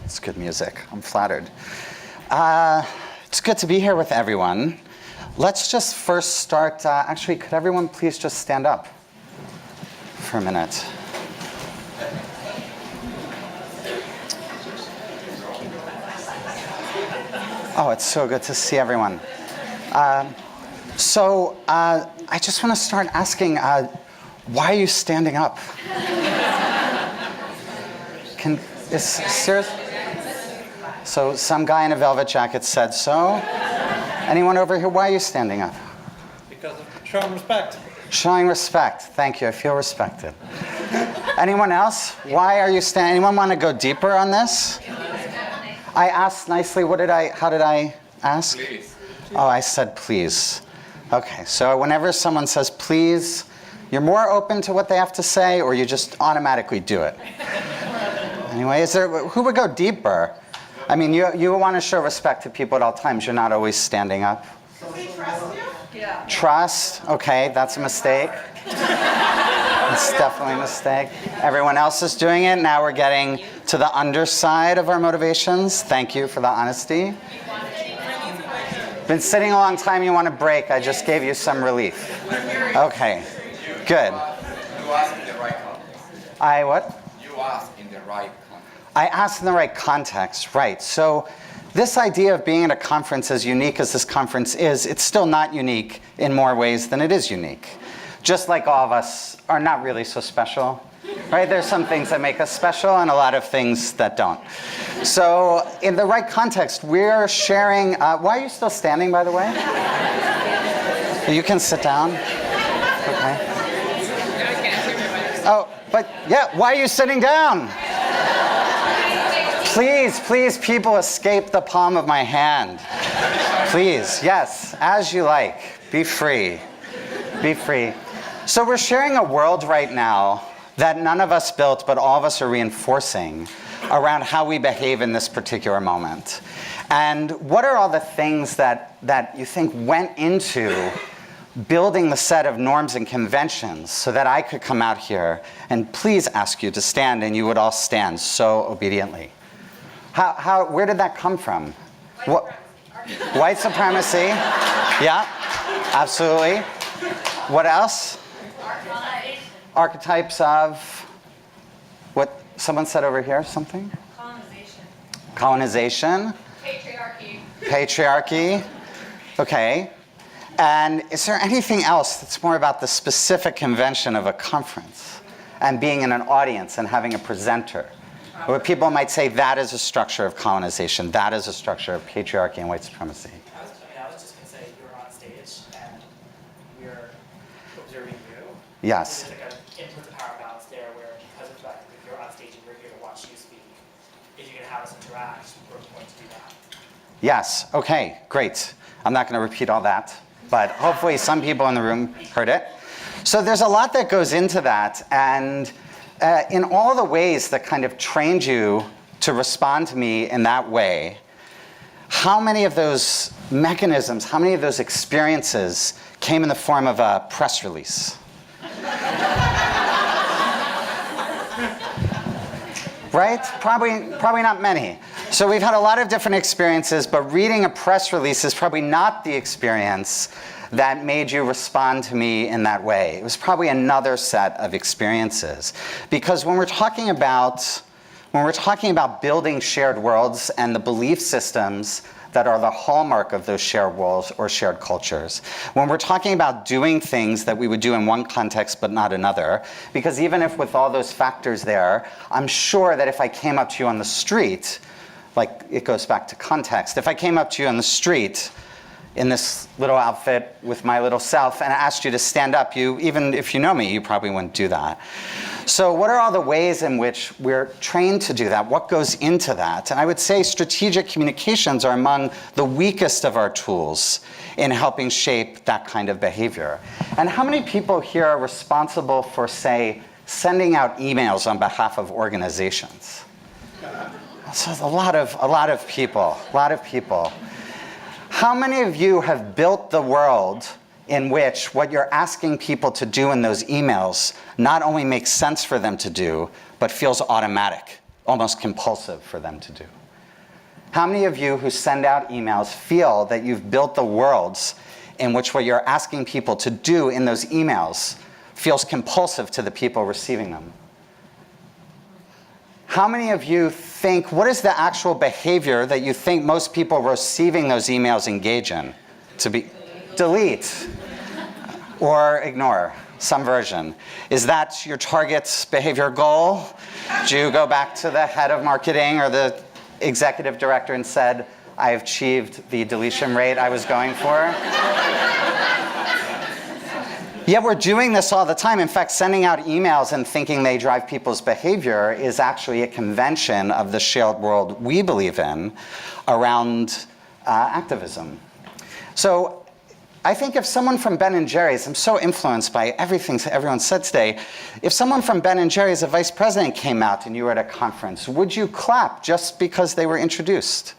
It's good music. I'm flattered. It's good to be here with everyone. Let's just first start. Actually, could everyone please just stand up for a minute? Oh, it's so good to see everyone. I just want to start asking, why are you standing up? Serious? So some guy in a velvet jacket said so. Anyone over here, why are you standing up? Because of showing respect. Showing respect. Thank you. I feel respected. Anyone else? Why are you standing? Anyone want to go deeper on this? I asked nicely. How did I ask? Please. Oh, I said please. Okay, so whenever someone says please, you're more open to what they have to say, or you just automatically do it? Anyway, who would go deeper? I mean, you want to show respect to people at all times. You're not always standing up. They trust you? Yeah. Trust? Okay, that's a mistake. It's definitely a mistake. Everyone else is doing it. Now we're getting to the underside of our motivations. Thank you for the honesty. Been sitting a long time, you want to break. I just gave you some relief. Okay, good. You asked in the right context. I what? You asked in the right context. I asked in the right context, right. So this idea of being at a conference, as unique as this conference is, it's still not unique in more ways than it is unique. Just like all of us are not really so special, right? There's some things that make us special and a lot of things that don't. So in the right context, we're sharing, why are you still standing, by the way? You can sit down. Okay. Oh, but yeah, why are you sitting down? Please, people, escape the palm of my hand. Please, yes, as you like. Be free. Be free. So we're sharing a world right now that none of us built, but all of us are reinforcing around how we behave in this particular moment. And what are all the things that you think went into building the set of norms and conventions so that I could come out here and please ask you to stand, and you would all stand so obediently? Where did that come from? White supremacy. Yeah, absolutely. What else? Archetypes of what someone said over here, something? Colonization. Patriarchy. Okay. And is there anything else that's more about the specific convention of a conference and being in an audience and having a presenter? Where people might say that is a structure of colonization, that is a structure of patriarchy and white supremacy. I was just going to say you were on stage and we're observing you. Yes. There's like an influence and power balance there where because of the fact that if you're on stage and we're here to watch you speak, if you're going to have us interact, we're going to do that. Yes. Okay, great. I'm not going to repeat all that, but hopefully some people in the room heard it. So there's a lot that goes into that, and in all the ways that kind of trained you to respond to me in that way, how many of those mechanisms, how many of those experiences came in the form of a press release? Right? Probably not many. So we've had a lot of different experiences, but reading a press release is probably not the experience that made you respond to me in that way. It was probably another set of experiences. Because when we're talking about building shared worlds and the belief systems that are the hallmark of those shared worlds or shared cultures, when we're talking about doing things that we would do in one context but not another, because even if with all those factors there, I'm sure that if I came up to you on the street, like it goes back to context, if I came up to you on the street in this little outfit with my little self and asked you to stand up, even if you know me, you probably wouldn't do that. So what are all the ways in which we're trained to do that? What goes into that? And I would say strategic communications are among the weakest of our tools in helping shape that kind of behavior. And how many people here are responsible for, say, sending out emails on behalf of organizations? So a lot of people. How many of you have built the world in which what you're asking people to do in those emails not only makes sense for them to do, but feels automatic? almost compulsive for them to do? How many of you who send out emails feel that you've built the worlds in which what you're asking people to do in those emails feels compulsive to the people receiving them? How many of you think, what is the actual behavior that you think most people receiving those emails engage in? To be delete or ignore some version. Is that your target's behavior goal? Do you go back to the head of marketing or the executive director and said, I have achieved the deletion rate I was going for? Yet we're doing this all the time. In fact, sending out emails and thinking they drive people's behavior is actually a convention of the shared world we believe in around activism. So I think if someone from Ben & Jerry's, I'm so influenced by everything everyone said today, if someone from Ben & Jerry's, a vice president, came out and you were at a conference, would you clap just because they were introduced?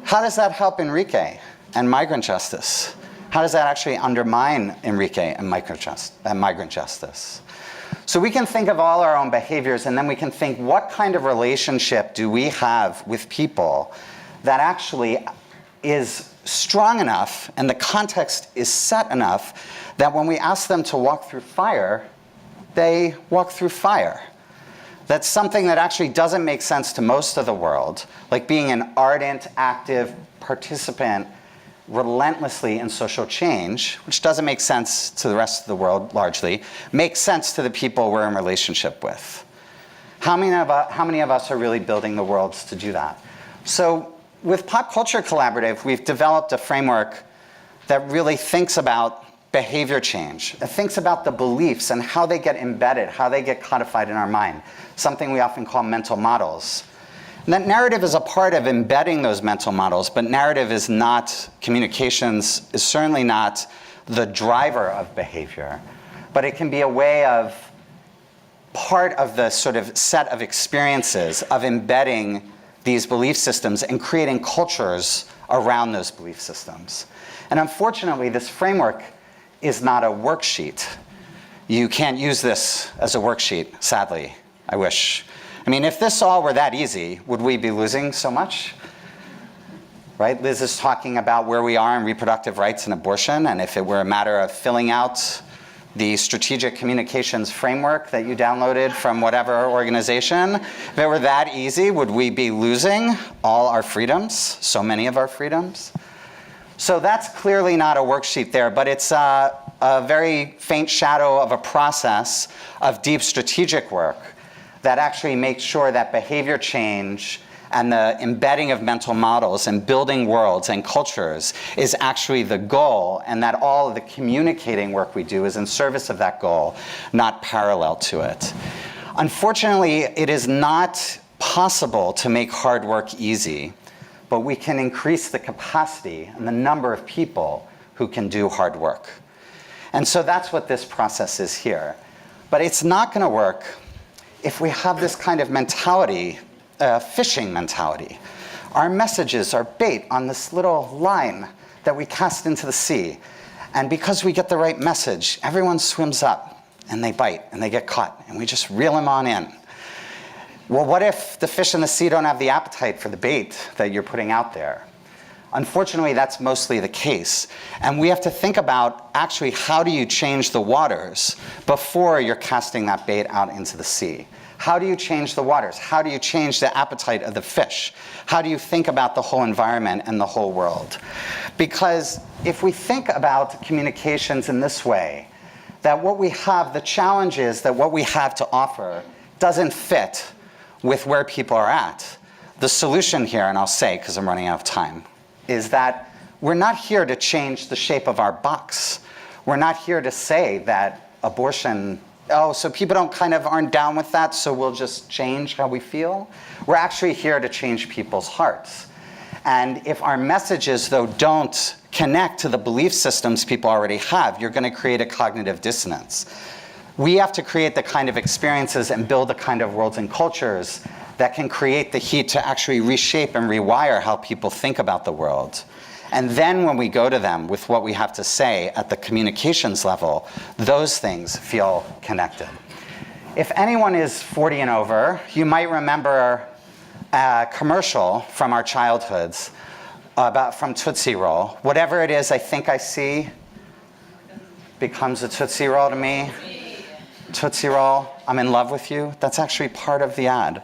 How does that help Enrique and migrant justice? How does that actually undermine Enrique and migrant justice? So we can think of all our own behaviors, and then we can think, what kind of relationship do we have with people that actually is strong enough and the context is set enough that when we ask them to walk through fire, they walk through fire? That's something that actually doesn't make sense to most of the world, like being an ardent, active participant relentlessly in social change, which doesn't make sense to the rest of the world largely, makes sense to the people we're in relationship with. How many of us are really building the worlds to do that? So with Pop Culture Collaborative, we've developed a framework that really thinks about behavior change. It thinks about the beliefs and how they get embedded, how they get codified in our mind, something we often call mental models. And that narrative is a part of embedding those mental models, but narrative is not, communications is certainly not the driver of behavior, but it can be a way of part of the sort of set of experiences of embedding these belief systems and creating cultures around those belief systems. And unfortunately, this framework is not a worksheet. You can't use this as a worksheet, sadly. I wish. I mean, if this all were that easy, would we be losing so much? Right? Liz is talking about where we are in reproductive rights and abortion, and if it were a matter of filling out the strategic communications framework that you downloaded from whatever organization, if it were that easy, would we be losing all our freedoms, so many of our freedoms? So that's clearly not a worksheet there, but it's a very faint shadow of a process of deep strategic work that actually makes sure that behavior change and the embedding of mental models and building worlds and cultures is actually the goal, and that all of the communicating work we do is in service of that goal, not parallel to it. Unfortunately, it is not possible to make hard work easy, but we can increase the capacity and the number of people who can do hard work. And so that's what this process is here. But it's not going to work if we have this kind of mentality, fishing mentality. Our messages are bait on this little line that we cast into the sea. And because we get the right message, everyone swims up and they bite and they get caught and we just reel them on in. Well, what if the fish in the sea don't have the appetite for the bait that you're putting out there? Unfortunately, that's mostly the case. And we have to think about actually how do you change the waters before you're casting that bait out into the sea? How do you change the waters? How do you change the appetite of the fish? How do you think about the whole environment and the whole world? Because if we think about communications in this way, that what we have, the challenge is that what we have to offer doesn't fit with where people are at. The solution here, and I'll say because I'm running out of time, is that we're not here to change the shape of our box. We're not here to say that abortion, so people aren't down with that, so we'll just change how we feel. We're actually here to change people's hearts. And if our messages, though, don't connect to the belief systems people already have, you're going to create a cognitive dissonance. We have to create the kind of experiences and build the kind of worlds and cultures that can create the heat to actually reshape and rewire how people think about the world. And then when we go to them with what we have to say at the communications level, those things feel connected. If anyone is 40 and over, you might remember a commercial from our childhoods from Tootsie Roll. Whatever it is I think I see becomes a Tootsie Roll to me. Tootsie Roll, I'm in love with you. That's actually part of the ad.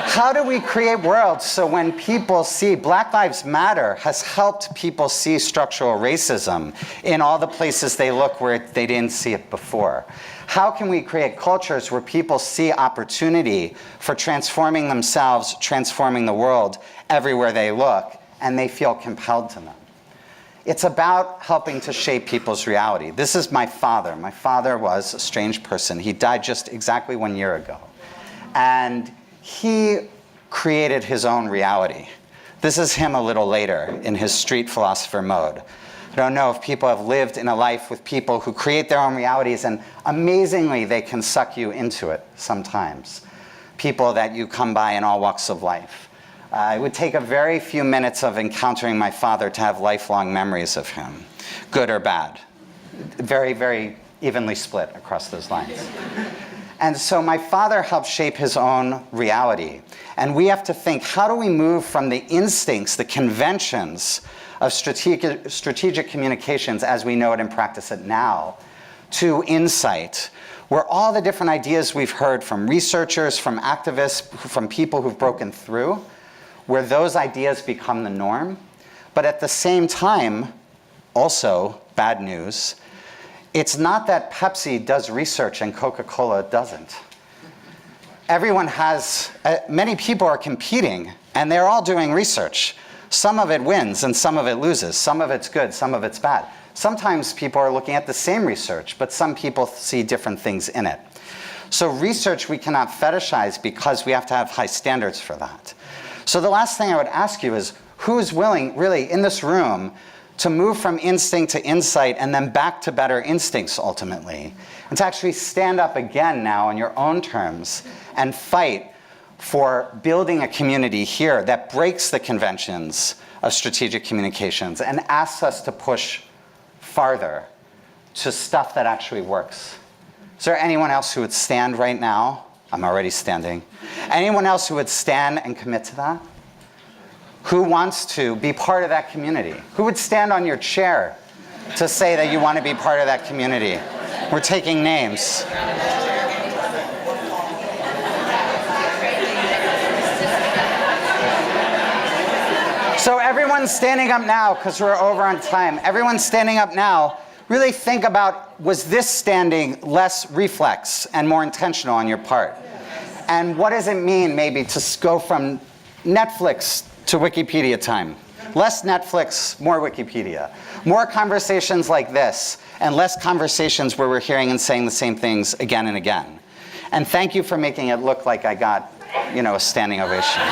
How do we create worlds so when people see Black Lives Matter has helped people see structural racism in all the places they look where they didn't see it before? How can we create cultures where people see opportunity for transforming themselves, transforming the world everywhere they look, and they feel compelled to them? It's about helping to shape people's reality. This is my father. My father was a strange person. He died just exactly 1 year ago. And he created his own reality. This is him a little later in his street philosopher mode. I don't know if people have lived in a life with people who create their own realities, and amazingly, they can suck you into it sometimes. People that you come by in all walks of life. It would take a very few minutes of encountering my father to have lifelong memories of him, good or bad. Very, very evenly split across those lines. And so my father helped shape his own reality. And we have to think, how do we move from the instincts, the conventions of strategic communications as we know it and practice it now, to insight, where all the different ideas we've heard from researchers, from activists, from people who've broken through, where those ideas become the norm. But at the same time, also, bad news, it's not that Pepsi does research and Coca-Cola doesn't. Everyone has, many people are competing, and they're all doing research. Some of it wins and some of it loses. Some of it's good, some of it's bad. Sometimes people are looking at the same research, but some people see different things in it. So research we cannot fetishize because we have to have high standards for that. So the last thing I would ask you is, who's willing, really, in this room, to move from instinct to insight and then back to better instincts ultimately, and to actually stand up again now on your own terms and fight for building a community here that breaks the conventions of strategic communications and asks us to push farther to stuff that actually works. Is there anyone else who would stand right now? I'm already standing. Anyone else who would stand and commit to that? Who wants to be part of that community? Who would stand on your chair to say that you want to be part of that community? We're taking names. So everyone's standing up now because we're over on time. Everyone's standing up now. Really think about, was this standing less reflex and more intentional on your part? And what does it mean maybe to go from Netflix to Wikipedia time? Less Netflix, more Wikipedia. More conversations like this, and less conversations where we're hearing and saying the same things again and again. And thank you for making it look like I got, a standing ovation.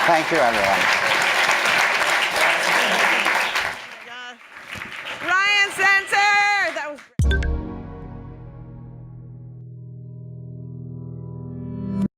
Thank you, everyone.